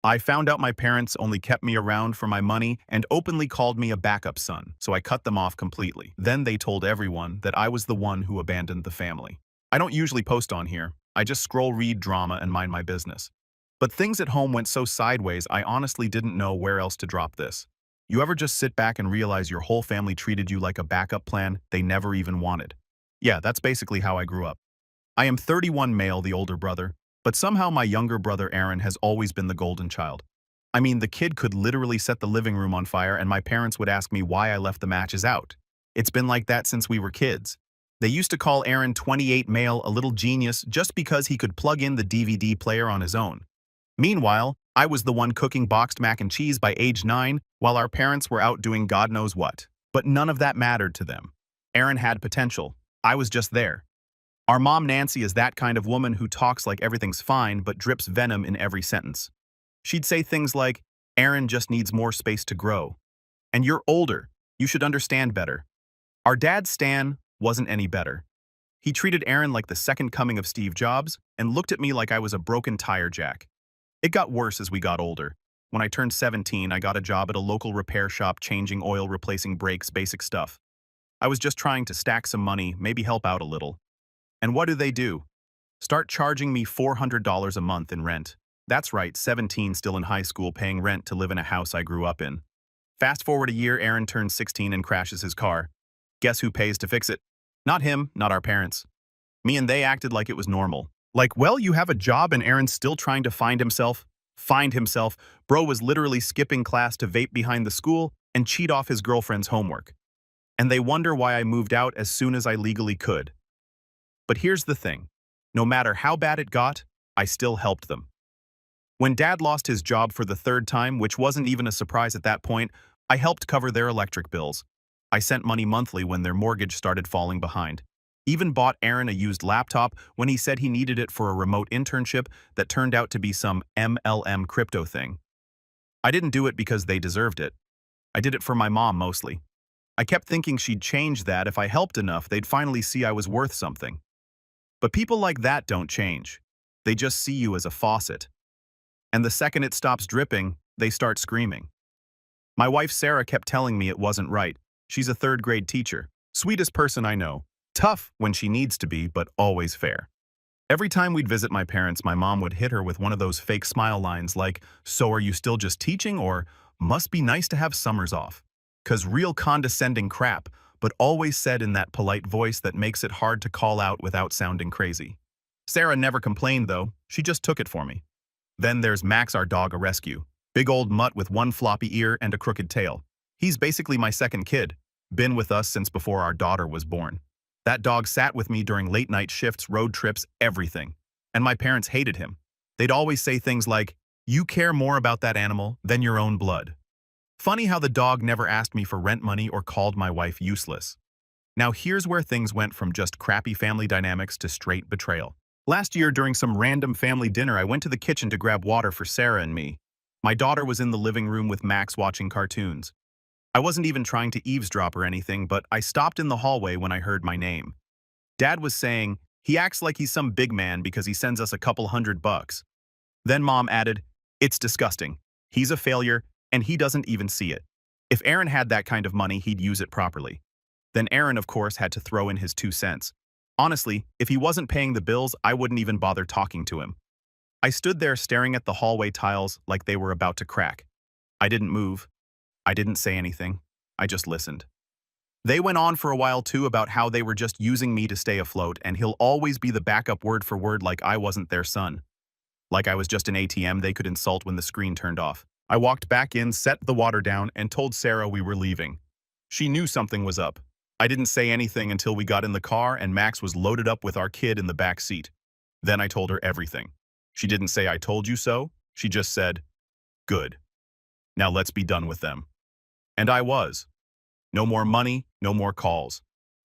I found out my parents only kept me around for my money and openly called me a backup son, so I cut them off completely. Then they told everyone that I was the one who abandoned the family. I don't usually post on here. I just scroll, read drama, and mind my business. But things at home went so sideways, I honestly didn't know where else to drop this. You ever just sit back and realize your whole family treated you like a backup plan they never even wanted? Yeah, that's basically how I grew up. I am 31 male, the older brother, but somehow my younger brother Aaron has always been the golden child. I mean, the kid could literally set the living room on fire and my parents would ask me why I left the matches out. It's been like that since we were kids. They used to call Aaron 28 male a little genius just because he could plug in the DVD player on his own. Meanwhile, I was the one cooking boxed mac and cheese by age 9 while our parents were out doing God knows what. But none of that mattered to them. Aaron had potential. I was just there. Our mom Nancy is that kind of woman who talks like everything's fine but drips venom in every sentence. She'd say things like, "Aaron just needs more space to grow. And you're older. You should understand better." Our dad Stan wasn't any better. He treated Aaron like the second coming of Steve Jobs and looked at me like I was a broken tire jack. It got worse as we got older. When I turned 17, I got a job at a local repair shop changing oil, replacing brakes, basic stuff. I was just trying to stack some money, maybe help out a little. And what do? Start charging me $400 a month in rent. That's right, 17, still in high school, paying rent to live in a house I grew up in. Fast forward a year, Aaron turns 16 and crashes his car. Guess who pays to fix it? Not him, not our parents. Me and they acted like it was normal. Like, well, you have a job and Aaron's still trying to find himself. Find himself. Bro was literally skipping class to vape behind the school and cheat off his girlfriend's homework. And they wonder why I moved out as soon as I legally could. But here's the thing. No matter how bad it got, I still helped them. When Dad lost his job for the third time, which wasn't even a surprise at that point, I helped cover their electric bills. I sent money monthly when their mortgage started falling behind. Even bought Aaron a used laptop when he said he needed it for a remote internship that turned out to be some MLM crypto thing. I didn't do it because they deserved it. I did it for my mom mostly. I kept thinking she'd change that if I helped enough, they'd finally see I was worth something. But people like that don't change. They just see you as a faucet. And the second it stops dripping, they start screaming. My wife Sarah kept telling me it wasn't right. She's a third-grade teacher. Sweetest person I know. Tough when she needs to be, but always fair. Every time we'd visit my parents, my mom would hit her with one of those fake smile lines like, "So are you still just teaching?" or "Must be nice to have summers off." 'Cause real condescending crap, but always said in that polite voice that makes it hard to call out without sounding crazy. Sarah never complained though, she just took it for me. Then there's Max, our dog, a rescue. Big old mutt with one floppy ear and a crooked tail. He's basically my second kid. Been with us since before our daughter was born. That dog sat with me during late night shifts, road trips, everything. And my parents hated him. They'd always say things like, "You care more about that animal than your own blood." Funny how the dog never asked me for rent money or called my wife useless. Now here's where things went from just crappy family dynamics to straight betrayal. Last year during some random family dinner, I went to the kitchen to grab water for Sarah and me. My daughter was in the living room with Max watching cartoons. I wasn't even trying to eavesdrop or anything, but I stopped in the hallway when I heard my name. Dad was saying, "He acts like he's some big man because he sends us a couple $100." Then Mom added, "It's disgusting. He's a failure, and he doesn't even see it. If Aaron had that kind of money, he'd use it properly." Then Aaron, of course, had to throw in his 2 cents. Honestly, if he wasn't paying the bills, I wouldn't even bother talking to him. I stood there staring at the hallway tiles like they were about to crack. I didn't move. I didn't say anything. I just listened. They went on for a while too about how they were just using me to stay afloat and he'll always be the backup word for word, like I wasn't their son. Like I was just an ATM they could insult when the screen turned off. I walked back in, set the water down, and told Sarah we were leaving. She knew something was up. I didn't say anything until we got in the car and Max was loaded up with our kid in the back seat. Then I told her everything. She didn't say "I told you so." She just said, "Good. Now let's be done with them." And I was. No more money, no more calls.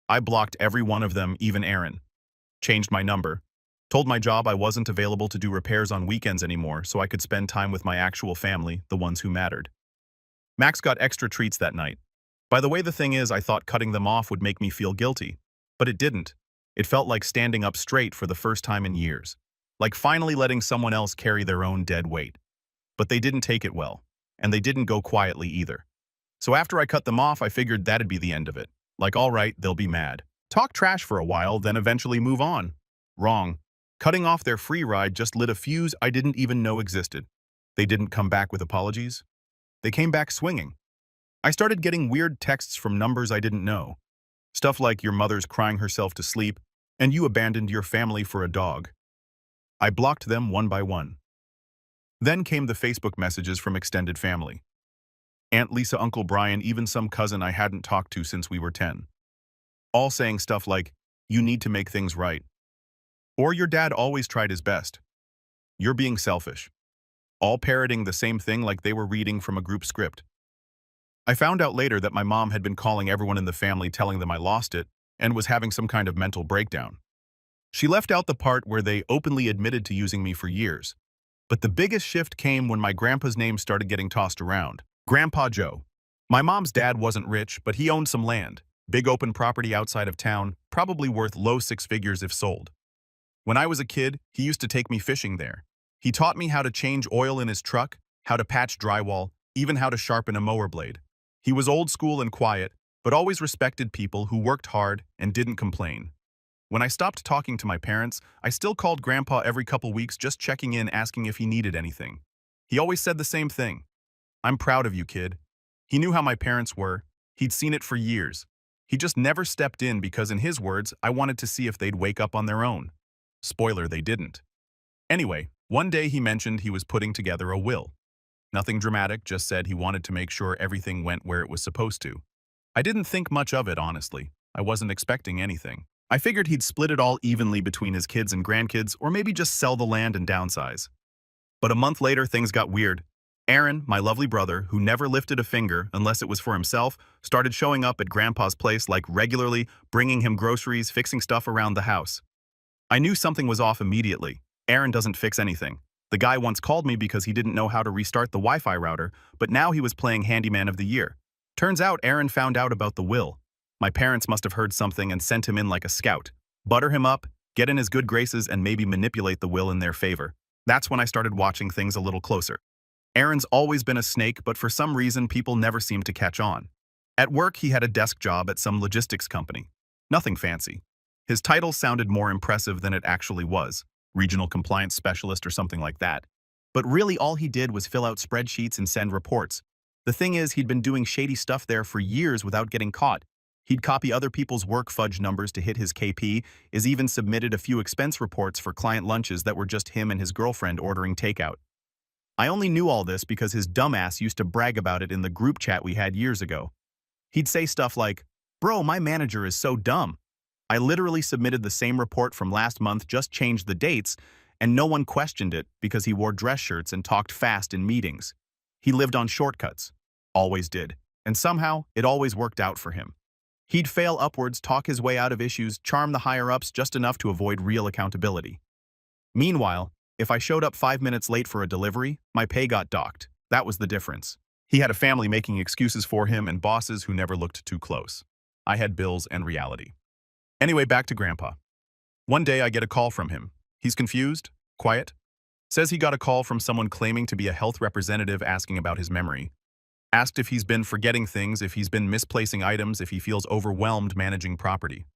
I blocked every one of them, even Aaron. Changed my number. Told my job I wasn't available to do repairs on weekends anymore so I could spend time with my actual family, the ones who mattered. Max got extra treats that night. By the way, the thing is, I thought cutting them off would make me feel guilty. But it didn't. It felt like standing up straight for the first time in years. Like finally letting someone else carry their own dead weight. But they didn't take it well, and they didn't go quietly either. So after I cut them off, I figured that'd be the end of it. Like, all right, they'll be mad. Talk trash for a while, then eventually move on. Wrong. Cutting off their free ride just lit a fuse I didn't even know existed. They didn't come back with apologies. They came back swinging. I started getting weird texts from numbers I didn't know. Stuff like your mother's crying herself to sleep, and you abandoned your family for a dog. I blocked them one by one. Then came the Facebook messages from extended family. Aunt Lisa, Uncle Brian, even some cousin I hadn't talked to since we were 10. All saying stuff like, you need to make things right. Or your dad always tried his best. You're being selfish. All parroting the same thing like they were reading from a group script. I found out later that my mom had been calling everyone in the family telling them I lost it and was having some kind of mental breakdown. She left out the part where they openly admitted to using me for years. But the biggest shift came when my grandpa's name started getting tossed around. Grandpa Joe. My mom's dad wasn't rich, but he owned some land. Big open property outside of town, probably worth low six figures if sold. When I was a kid, he used to take me fishing there. He taught me how to change oil in his truck, how to patch drywall, even how to sharpen a mower blade. He was old school and quiet, but always respected people who worked hard and didn't complain. When I stopped talking to my parents, I still called Grandpa every couple weeks just checking in, asking if he needed anything. He always said the same thing. I'm proud of you, kid. He knew how my parents were. He'd seen it for years. He just never stepped in because, in his words, I wanted to see if they'd wake up on their own. Spoiler, they didn't. Anyway, one day he mentioned he was putting together a will. Nothing dramatic, just said he wanted to make sure everything went where it was supposed to. I didn't think much of it, honestly. I wasn't expecting anything. I figured he'd split it all evenly between his kids and grandkids, or maybe just sell the land and downsize. But a month later, things got weird. Aaron, my lovely brother, who never lifted a finger unless it was for himself, started showing up at Grandpa's place like regularly, bringing him groceries, fixing stuff around the house. I knew something was off immediately. Aaron doesn't fix anything. The guy once called me because he didn't know how to restart the Wi-Fi router, but now he was playing Handyman of the Year. Turns out Aaron found out about the will. My parents must have heard something and sent him in like a scout. Butter him up, get in his good graces, and maybe manipulate the will in their favor. That's when I started watching things a little closer. Aaron's always been a snake, but for some reason people never seemed to catch on. At work, he had a desk job at some logistics company. Nothing fancy. His title sounded more impressive than it actually was. Regional compliance specialist or something like that. But really all he did was fill out spreadsheets and send reports. The thing is, he'd been doing shady stuff there for years without getting caught. He'd copy other people's work fudge numbers to hit his KP, is even submitted a few expense reports for client lunches that were just him and his girlfriend ordering takeout. I only knew all this because his dumbass used to brag about it in the group chat we had years ago. He'd say stuff like, "Bro, my manager is so dumb. I literally submitted the same report from last month, just changed the dates, and no one questioned it because he wore dress shirts and talked fast in meetings. He lived on shortcuts. Always did. And somehow, it always worked out for him. He'd fail upwards, talk his way out of issues, charm the higher-ups just enough to avoid real accountability. Meanwhile, if I showed up 5 minutes late for a delivery, my pay got docked. That was the difference. He had a family making excuses for him and bosses who never looked too close. I had bills and reality. Anyway, back to Grandpa. One day I get a call from him. He's confused, quiet. Says he got a call from someone claiming to be a health representative asking about his memory. Asked if he's been forgetting things, if he's been misplacing items, if he feels overwhelmed managing property.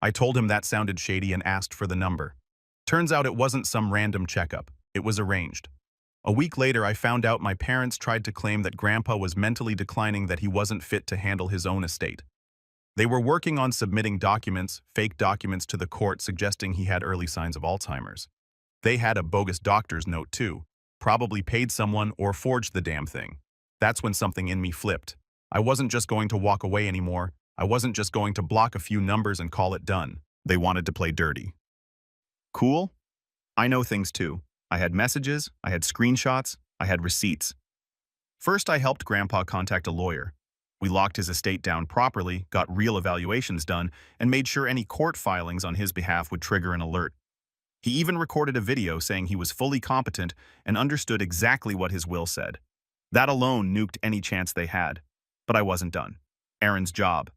I told him that sounded shady and asked for the number. Turns out it wasn't some random checkup. It was arranged. A week later, I found out my parents tried to claim that Grandpa was mentally declining, that he wasn't fit to handle his own estate. They were working on submitting documents, fake documents to the court suggesting he had early signs of Alzheimer's. They had a bogus doctor's note too, probably paid someone or forged the damn thing. That's when something in me flipped. I wasn't just going to walk away anymore. I wasn't just going to block a few numbers and call it done. They wanted to play dirty. Cool? I know things too. I had messages, I had screenshots, I had receipts. First, I helped Grandpa contact a lawyer. We locked his estate down properly, got real evaluations done, and made sure any court filings on his behalf would trigger an alert. He even recorded a video saying he was fully competent and understood exactly what his will said. That alone nuked any chance they had. But I wasn't done. Aaron's job.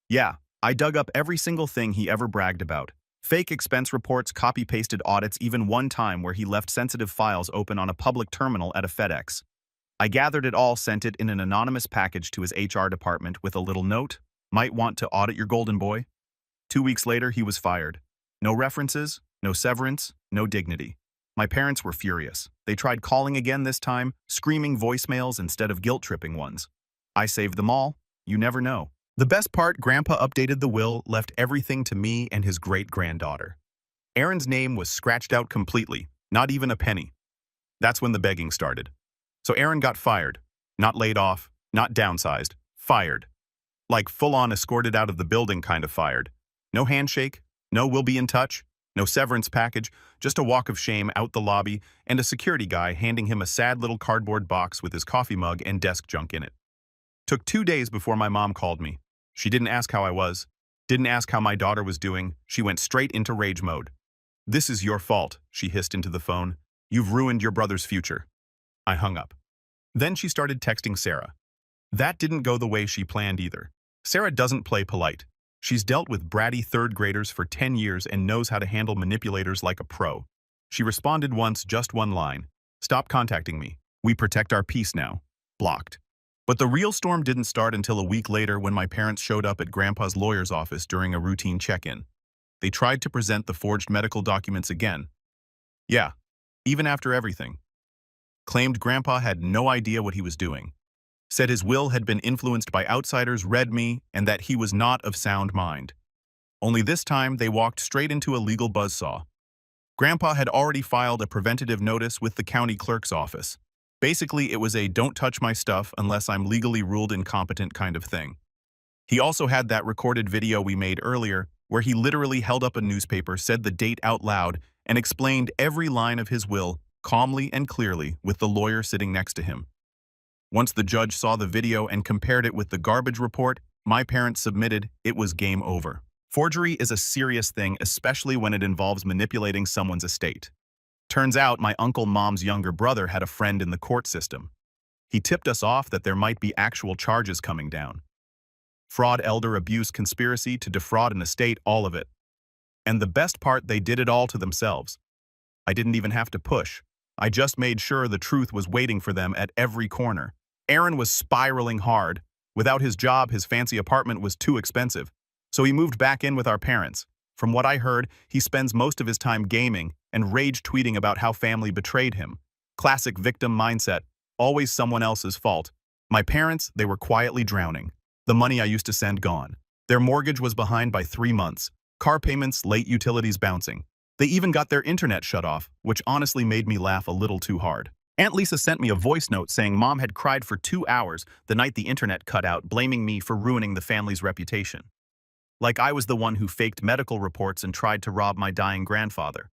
Yeah, I dug up every single thing he ever bragged about. Fake expense reports, copy-pasted audits, even one time where he left sensitive files open on a public terminal at a FedEx. I gathered it all, sent it in an anonymous package to his HR department with a little note, "Might want to audit your golden boy." 2 weeks later, he was fired. No references, no severance, no dignity. My parents were furious. They tried calling again this time, screaming voicemails instead of guilt-tripping ones. I saved them all. You never know. The best part, Grandpa updated the will, left everything to me and his great-granddaughter. Aaron's name was scratched out completely, not even a penny. That's when the begging started. So Aaron got fired. Not laid off, not downsized, fired. Like full-on escorted out of the building kind of fired. No handshake, no "we'll be in touch," no severance package, just a walk of shame out the lobby and a security guy handing him a sad little cardboard box with his coffee mug and desk junk in it. Took 2 days before my mom called me. She didn't ask how I was, didn't ask how my daughter was doing. She went straight into rage mode. "This is your fault," she hissed into the phone. "You've ruined your brother's future." I hung up. Then she started texting Sarah. That didn't go the way she planned either. Sarah doesn't play polite. She's dealt with bratty third graders for 10 years and knows how to handle manipulators like a pro. She responded once, just one line. "Stop contacting me. We protect our peace now." Blocked. But the real storm didn't start until a week later when my parents showed up at Grandpa's lawyer's office during a routine check-in. They tried to present the forged medical documents again. Yeah, even after everything. Claimed Grandpa had no idea what he was doing. Said his will had been influenced by outsiders, read me, and that he was not of sound mind. Only this time, they walked straight into a legal buzzsaw. Grandpa had already filed a preventative notice with the county clerk's office. Basically, it was a "don't touch my stuff unless I'm legally ruled incompetent" kind of thing. He also had that recorded video we made earlier, where he literally held up a newspaper, said the date out loud, and explained every line of his will, calmly and clearly, with the lawyer sitting next to him. Once the judge saw the video and compared it with the garbage report my parents submitted, it was game over. Forgery is a serious thing, especially when it involves manipulating someone's estate. Turns out my Uncle Mom's younger brother had a friend in the court system. He tipped us off that there might be actual charges coming down. Fraud, elder abuse, conspiracy to defraud an estate, all of it. And the best part, they did it all to themselves. I didn't even have to push. I just made sure the truth was waiting for them at every corner. Aaron was spiraling hard. Without his job, his fancy apartment was too expensive. So he moved back in with our parents. From what I heard, he spends most of his time gaming and rage tweeting about how family betrayed him. Classic victim mindset, always someone else's fault. My parents, they were quietly drowning. The money I used to send gone. Their mortgage was behind by 3 months. Car payments, late utilities bouncing. They even got their internet shut off, which honestly made me laugh a little too hard. Aunt Lisa sent me a voice note saying Mom had cried for 2 hours the night the internet cut out, blaming me for ruining the family's reputation. Like I was the one who faked medical reports and tried to rob my dying grandfather.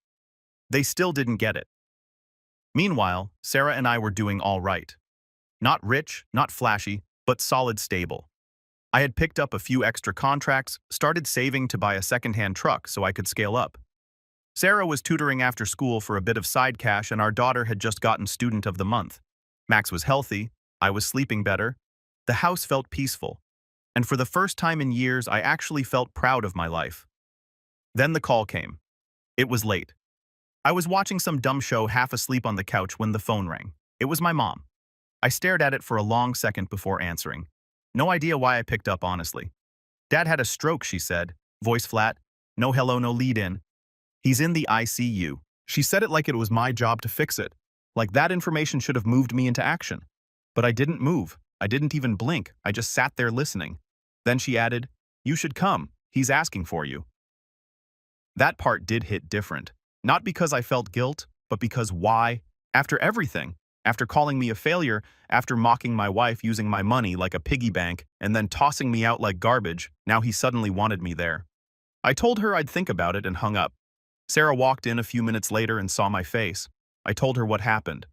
They still didn't get it. Meanwhile, Sarah and I were doing all right. Not rich, not flashy, but solid, stable. I had picked up a few extra contracts, started saving to buy a second-hand truck so I could scale up. Sarah was tutoring after school for a bit of side cash, and our daughter had just gotten Student of the Month. Max was healthy, I was sleeping better. The house felt peaceful. And for the first time in years, I actually felt proud of my life. Then the call came. It was late. I was watching some dumb show half asleep on the couch when the phone rang. It was my mom. I stared at it for a long second before answering. No idea why I picked up, honestly. "Dad had a stroke," she said, voice flat. No hello, no lead-in. "He's in the ICU." She said it like it was my job to fix it. Like that information should have moved me into action. But I didn't move. I didn't even blink. I just sat there listening. Then she added, "You should come. He's asking for you." That part did hit different. Not because I felt guilt, but because why? After everything. After calling me a failure, after mocking my wife using my money like a piggy bank, and then tossing me out like garbage, now he suddenly wanted me there. I told her I'd think about it and hung up. Sarah walked in a few minutes later and saw my face. I told her what happened.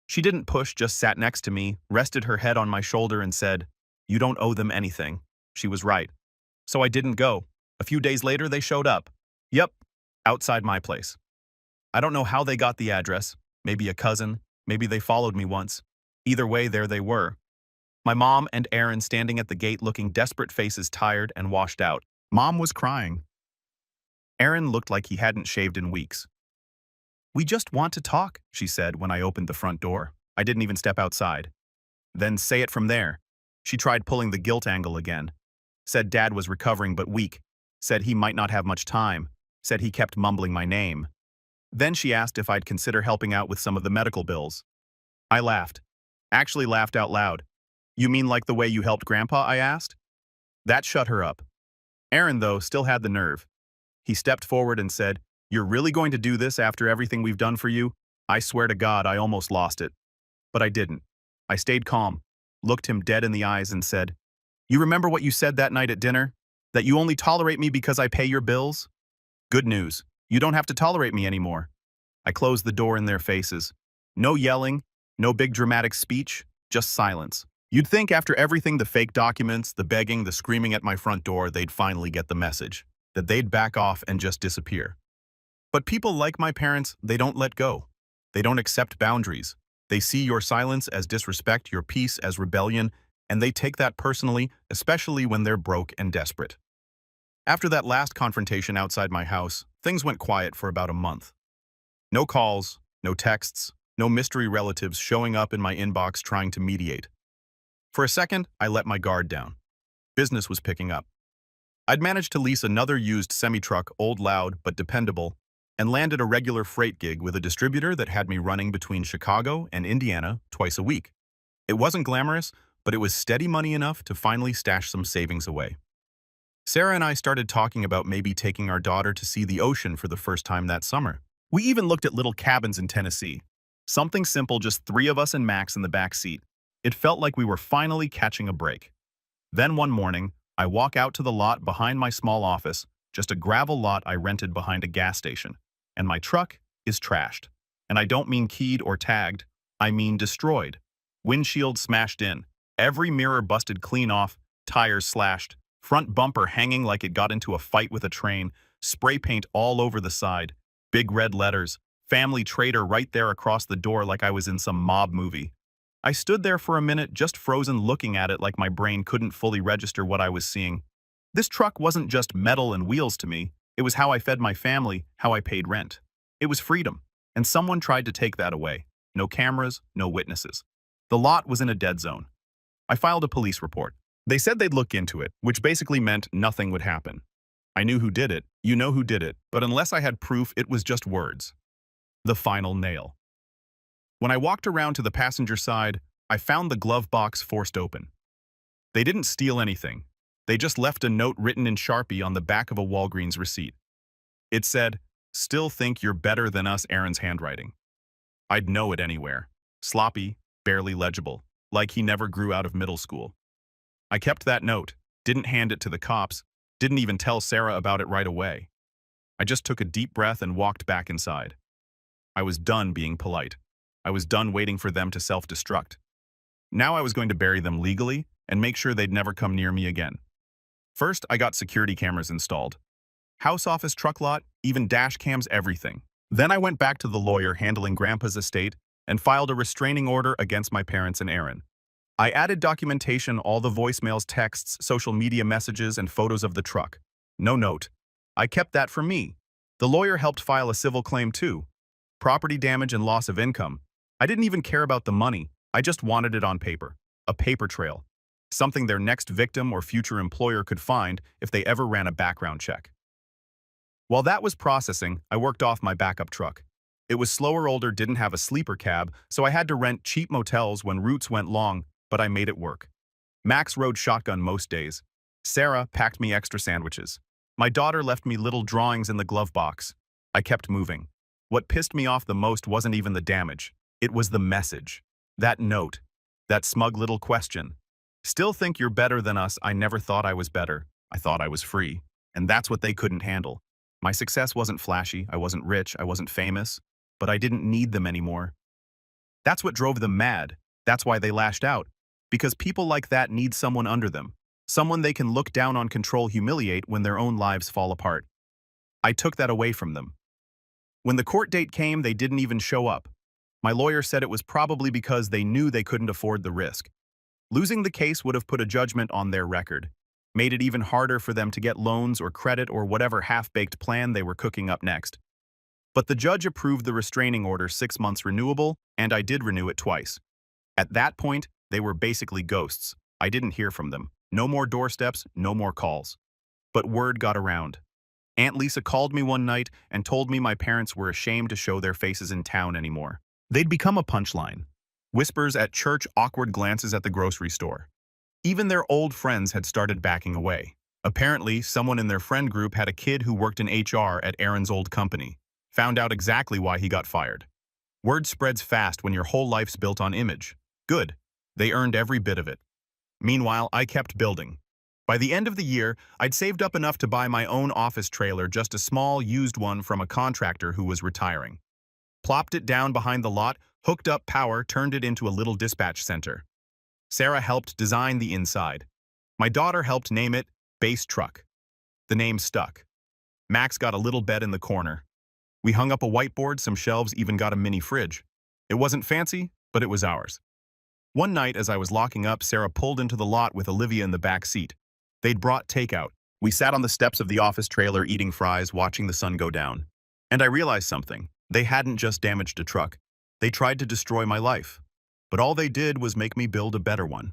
She didn't push, just sat next to me, rested her head on my shoulder and said, "You don't owe them anything." She was right. So I didn't go. A few days later, they showed up. Yep, outside my place. I don't know how they got the address. Maybe a cousin. Maybe they followed me once. Either way, there they were. My mom and Aaron standing at the gate looking desperate, faces tired and washed out. Mom was crying. Aaron looked like he hadn't shaved in weeks. "We just want to talk," she said when I opened the front door. I didn't even step outside. "Then say it from there." She tried pulling the guilt angle again. Said Dad was recovering but weak. Said he might not have much time. Said he kept mumbling my name. Then she asked if I'd consider helping out with some of the medical bills. I laughed. Actually laughed out loud. "You mean like the way you helped Grandpa?" I asked. That shut her up. Aaron, though, still had the nerve. He stepped forward and said, "You're really going to do this after everything we've done for you?" I swear to God, I almost lost it. But I didn't. I stayed calm, looked him dead in the eyes and said, "You remember what you said that night at dinner? That you only tolerate me because I pay your bills? Good news. You don't have to tolerate me anymore." I closed the door in their faces. No yelling, no big dramatic speech, just silence. You'd think after everything, the fake documents, the begging, the screaming at my front door, they'd finally get the message, that they'd back off and just disappear. But people like my parents, they don't let go. They don't accept boundaries. They see your silence as disrespect, your peace as rebellion, and they take that personally, especially when they're broke and desperate. After that last confrontation outside my house, things went quiet for about a month. No calls, no texts, no mystery relatives showing up in my inbox trying to mediate. For a second, I let my guard down. Business was picking up. I'd managed to lease another used semi-truck, old loud but dependable, and landed a regular freight gig with a distributor that had me running between Chicago and Indiana twice a week. It wasn't glamorous, but it was steady money enough to finally stash some savings away. Sarah and I started talking about maybe taking our daughter to see the ocean for the first time that summer. We even looked at little cabins in Tennessee. Something simple, just 3 of us and Max in the back seat. It felt like we were finally catching a break. Then one morning, I walk out to the lot behind my small office, just a gravel lot I rented behind a gas station, and my truck is trashed. And I don't mean keyed or tagged, I mean destroyed. Windshield smashed in, every mirror busted clean off, tires slashed, front bumper hanging like it got into a fight with a train, spray paint all over the side, big red letters, Family Trader right there across the door like I was in some mob movie. I stood there for a minute, just frozen, looking at it like my brain couldn't fully register what I was seeing. This truck wasn't just metal and wheels to me, it was how I fed my family, how I paid rent. It was freedom, and someone tried to take that away. No cameras, no witnesses. The lot was in a dead zone. I filed a police report. They said they'd look into it, which basically meant nothing would happen. I knew who did it, you know who did it, but unless I had proof, it was just words. The final nail. When I walked around to the passenger side, I found the glove box forced open. They didn't steal anything. They just left a note written in Sharpie on the back of a Walgreens receipt. It said, "Still think you're better than us," Aaron's handwriting. I'd know it anywhere. Sloppy, barely legible, like he never grew out of middle school. I kept that note, didn't hand it to the cops, didn't even tell Sarah about it right away. I just took a deep breath and walked back inside. I was done being polite. I was done waiting for them to self-destruct. Now I was going to bury them legally and make sure they'd never come near me again. First, I got security cameras installed. House, office, truck lot, even dash cams, everything. Then I went back to the lawyer handling Grandpa's estate and filed a restraining order against my parents and Aaron. I added documentation, all the voicemails, texts, social media messages, and photos of the truck. No note. I kept that for me. The lawyer helped file a civil claim too. Property damage and loss of income. I didn't even care about the money. I just wanted it on paper. A paper trail. Something their next victim or future employer could find if they ever ran a background check. While that was processing, I worked off my backup truck. It was slower, older, didn't have a sleeper cab, so I had to rent cheap motels when routes went long, but I made it work. Max rode shotgun most days. Sarah packed me extra sandwiches. My daughter left me little drawings in the glove box. I kept moving. What pissed me off the most wasn't even the damage. It was the message. That note. That smug little question. "Still think you're better than us." I never thought I was better. I thought I was free. And that's what they couldn't handle. My success wasn't flashy, I wasn't rich, I wasn't famous, but I didn't need them anymore. That's what drove them mad. That's why they lashed out. Because people like that need someone under them. Someone they can look down on, control, humiliate when their own lives fall apart. I took that away from them. When the court date came, they didn't even show up. My lawyer said it was probably because they knew they couldn't afford the risk. Losing the case would have put a judgment on their record. Made it even harder for them to get loans or credit or whatever half-baked plan they were cooking up next. But the judge approved the restraining order 6 months renewable, and I did renew it twice. At that point, they were basically ghosts. I didn't hear from them. No more doorsteps, no more calls. But word got around. Aunt Lisa called me one night and told me my parents were ashamed to show their faces in town anymore. They'd become a punchline. Whispers at church, awkward glances at the grocery store. Even their old friends had started backing away. Apparently, someone in their friend group had a kid who worked in HR at Aaron's old company. Found out exactly why he got fired. Word spreads fast when your whole life's built on image. Good. They earned every bit of it. Meanwhile, I kept building. By the end of the year, I'd saved up enough to buy my own office trailer, just a small, used one from a contractor who was retiring. Plopped it down behind the lot, hooked up power, turned it into a little dispatch center. Sarah helped design the inside. My daughter helped name it Base Truck. The name stuck. Max got a little bed in the corner. We hung up a whiteboard, some shelves, even got a mini fridge. It wasn't fancy, but it was ours. One night, as I was locking up, Sarah pulled into the lot with Olivia in the back seat. They'd brought takeout. We sat on the steps of the office trailer eating fries, watching the sun go down. And I realized something. They hadn't just damaged a truck. They tried to destroy my life. But all they did was make me build a better one.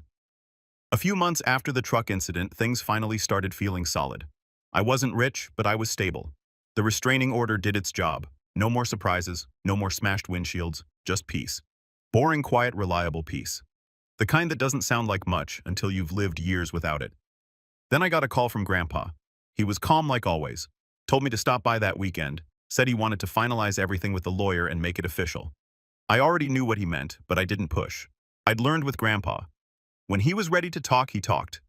A few months after the truck incident, things finally started feeling solid. I wasn't rich, but I was stable. The restraining order did its job. No more surprises, no more smashed windshields, just peace. Boring, quiet, reliable peace. The kind that doesn't sound like much until you've lived years without it. Then I got a call from Grandpa. He was calm like always. Told me to stop by that weekend. Said he wanted to finalize everything with the lawyer and make it official. I already knew what he meant, but I didn't push. I'd learned with Grandpa. When he was ready to talk, he talked.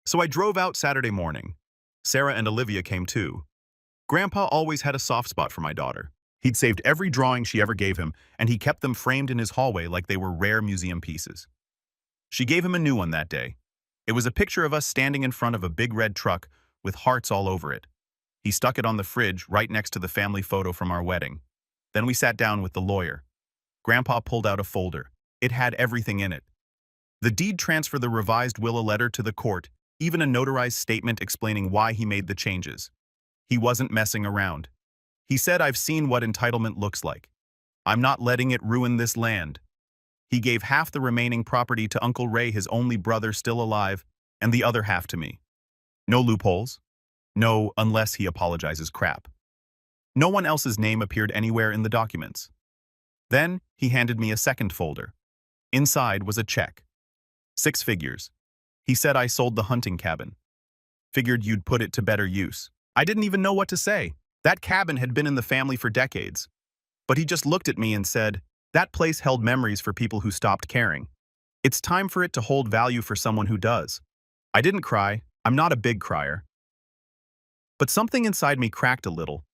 So I drove out Saturday morning. Sarah and Olivia came too. Grandpa always had a soft spot for my daughter. He'd saved every drawing she ever gave him, and he kept them framed in his hallway like they were rare museum pieces. She gave him a new one that day. It was a picture of us standing in front of a big red truck with hearts all over it. He stuck it on the fridge right next to the family photo from our wedding. Then we sat down with the lawyer. Grandpa pulled out a folder. It had everything in it. The deed transfer, the revised will, a letter to the court, even a notarized statement explaining why he made the changes. He wasn't messing around. He said, "I've seen what entitlement looks like. I'm not letting it ruin this land." He gave half the remaining property to Uncle Ray, his only brother still alive, and the other half to me. No loopholes. No, unless he apologizes crap. No one else's name appeared anywhere in the documents. Then he handed me a second folder. Inside was a check. 6 figures. He said I sold the hunting cabin. Figured you'd put it to better use. I didn't even know what to say. That cabin had been in the family for decades. But he just looked at me and said, "That place held memories for people who stopped caring. It's time for it to hold value for someone who does." I didn't cry. I'm not a big crier. But something inside me cracked a little.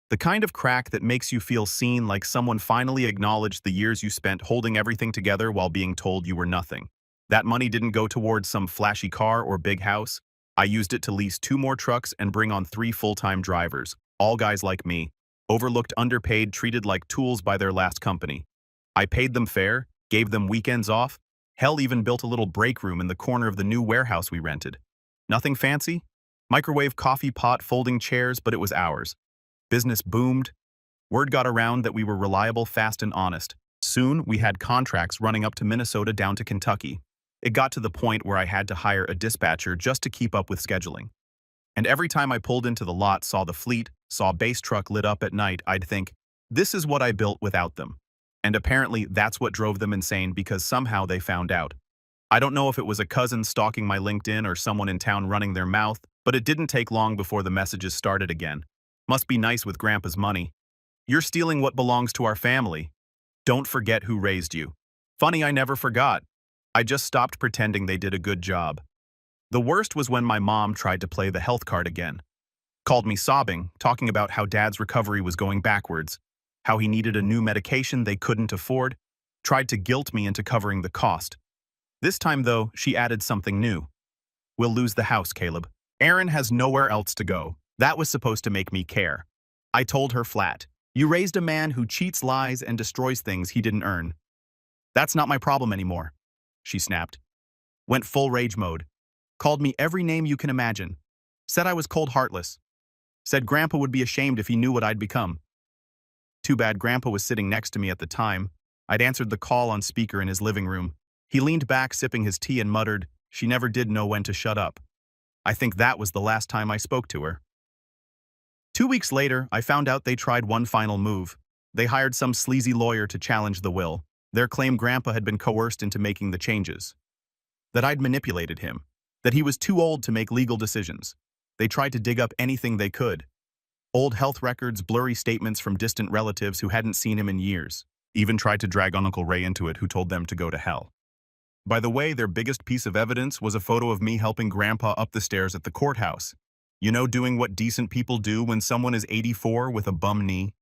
The kind of crack that makes you feel seen, like someone finally acknowledged the years you spent holding everything together while being told you were nothing. That money didn't go towards some flashy car or big house. I used it to lease 2 more trucks and bring on 3 full-time drivers, all guys like me, overlooked, underpaid, treated like tools by their last company. I paid them fair, gave them weekends off, hell, even built a little break room in the corner of the new warehouse we rented. Nothing fancy? Microwave, coffee pot, folding chairs, but it was ours. Business boomed. Word got around that we were reliable, fast, and honest. Soon, we had contracts running up to Minnesota, down to Kentucky. It got to the point where I had to hire a dispatcher just to keep up with scheduling. And every time I pulled into the lot, saw the fleet, saw Base Truck lit up at night, I'd think, this is what I built without them. And apparently that's what drove them insane, because somehow they found out. I don't know if it was a cousin stalking my LinkedIn or someone in town running their mouth, but it didn't take long before the messages started again. Must be nice with Grandpa's money. You're stealing what belongs to our family. Don't forget who raised you. Funny, I never forgot. I just stopped pretending they did a good job. The worst was when my mom tried to play the health card again. Called me sobbing, talking about how Dad's recovery was going backwards, how he needed a new medication they couldn't afford, tried to guilt me into covering the cost. This time, though, she added something new. "We'll lose the house, Caleb. Aaron has nowhere else to go." That was supposed to make me care. I told her flat, "You raised a man who cheats, lies, and destroys things he didn't earn. That's not my problem anymore," she snapped. Went full rage mode. Called me every name you can imagine. Said I was cold-heartless. Said Grandpa would be ashamed if he knew what I'd become. Too bad Grandpa was sitting next to me at the time. I'd answered the call on speaker in his living room. He leaned back sipping his tea and muttered, "She never did know when to shut up." I think that was the last time I spoke to her. 2 weeks later, I found out they tried one final move. They hired some sleazy lawyer to challenge the will. Their claim Grandpa had been coerced into making the changes. That I'd manipulated him. That he was too old to make legal decisions. They tried to dig up anything they could. Old health records, blurry statements from distant relatives who hadn't seen him in years. Even tried to drag Uncle Ray into it, who told them to go to hell. By the way, their biggest piece of evidence was a photo of me helping Grandpa up the stairs at the courthouse. You know, doing what decent people do when someone is 84 with a bum knee.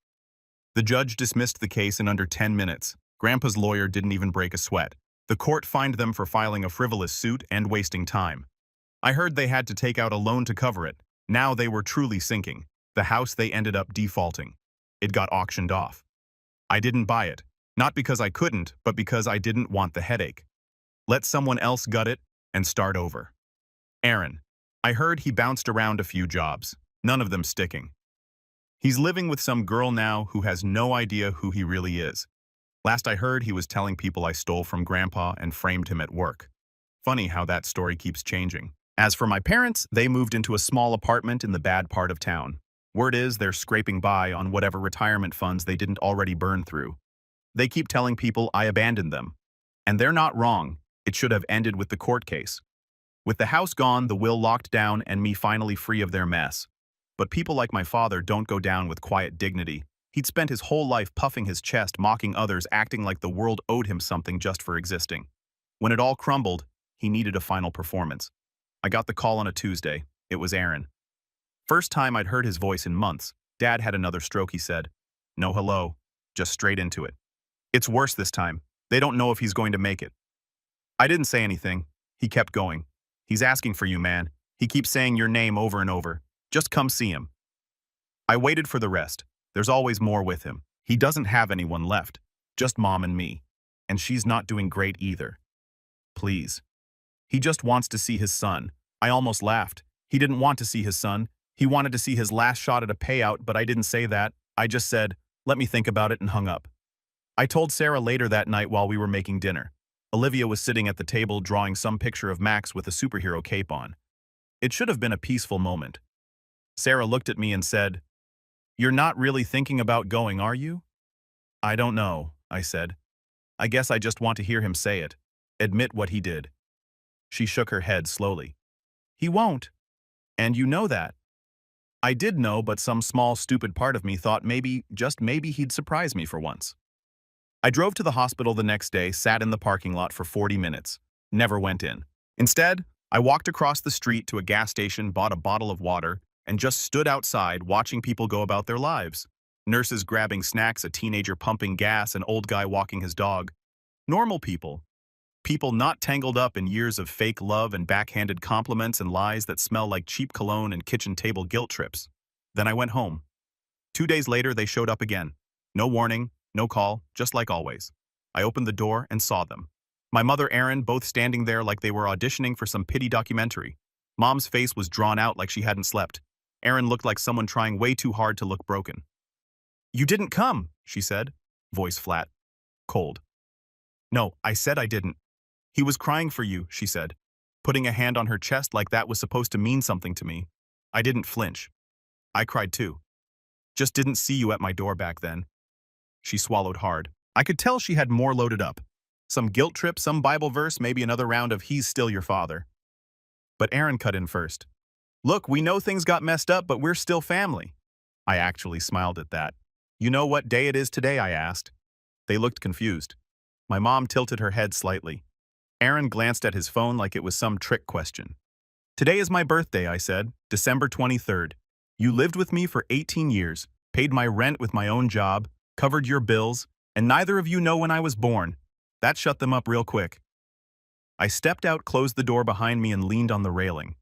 The judge dismissed the case in under 10 minutes. Grandpa's lawyer didn't even break a sweat. The court fined them for filing a frivolous suit and wasting time. I heard they had to take out a loan to cover it. Now they were truly sinking. The house they ended up defaulting. It got auctioned off. I didn't buy it. Not because I couldn't, but because I didn't want the headache. Let someone else gut it and start over. Aaron. I heard he bounced around a few jobs, none of them sticking. He's living with some girl now who has no idea who he really is. Last I heard, he was telling people I stole from Grandpa and framed him at work. Funny how that story keeps changing. As for my parents, they moved into a small apartment in the bad part of town. Word is they're scraping by on whatever retirement funds they didn't already burn through. They keep telling people I abandoned them. And they're not wrong. It should have ended with the court case. With the house gone, the will locked down, and me finally free of their mess. But people like my father don't go down with quiet dignity. He'd spent his whole life puffing his chest, mocking others, acting like the world owed him something just for existing. When it all crumbled, he needed a final performance. I got the call on a Tuesday. It was Aaron. First time I'd heard his voice in months. Dad had another stroke, he said. No hello, just straight into it. It's worse this time. They don't know if he's going to make it. I didn't say anything. He kept going. He's asking for you, man. He keeps saying your name over and over. Just come see him. I waited for the rest. There's always more with him. He doesn't have anyone left. Just Mom and me. And she's not doing great either. Please. He just wants to see his son. I almost laughed. He didn't want to see his son. He wanted to see his last shot at a payout, but I didn't say that. I just said, let me think about it, and hung up. I told Sarah later that night while we were making dinner. Olivia was sitting at the table drawing some picture of Max with a superhero cape on. It should have been a peaceful moment. Sarah looked at me and said, "You're not really thinking about going, are you?" "I don't know," I said. "I guess I just want to hear him say it. Admit what he did." She shook her head slowly. "He won't. And you know that." I did know, but some small stupid part of me thought maybe, just maybe, he'd surprise me for once. I drove to the hospital the next day, sat in the parking lot for 40 minutes. Never went in. Instead, I walked across the street to a gas station, bought a bottle of water, and just stood outside watching people go about their lives. Nurses grabbing snacks, a teenager pumping gas, an old guy walking his dog. Normal people. People not tangled up in years of fake love and backhanded compliments and lies that smell like cheap cologne and kitchen table guilt trips. Then I went home. 2 days later, they showed up again. No warning, no call, just like always. I opened the door and saw them. My mother, Erin, both standing there like they were auditioning for some pity documentary. Mom's face was drawn out like she hadn't slept. Erin looked like someone trying way too hard to look broken. "You didn't come," she said, voice flat, cold. "No, I said I didn't." "He was crying for you," she said, putting a hand on her chest like that was supposed to mean something to me. I didn't flinch. I cried too. "Just didn't see you at my door back then." She swallowed hard. I could tell she had more loaded up. Some guilt trip, some Bible verse, maybe another round of "he's still your father." But Erin cut in first. "Look, we know things got messed up, but we're still family." I actually smiled at that. "You know what day it is today?" I asked. They looked confused. My mom tilted her head slightly. Erin glanced at his phone like it was some trick question. "Today is my birthday," I said, "December 23rd. You lived with me for 18 years, paid my rent with my own job, covered your bills, and neither of you know when I was born." That shut them up real quick. I stepped out, closed the door behind me, and leaned on the railing.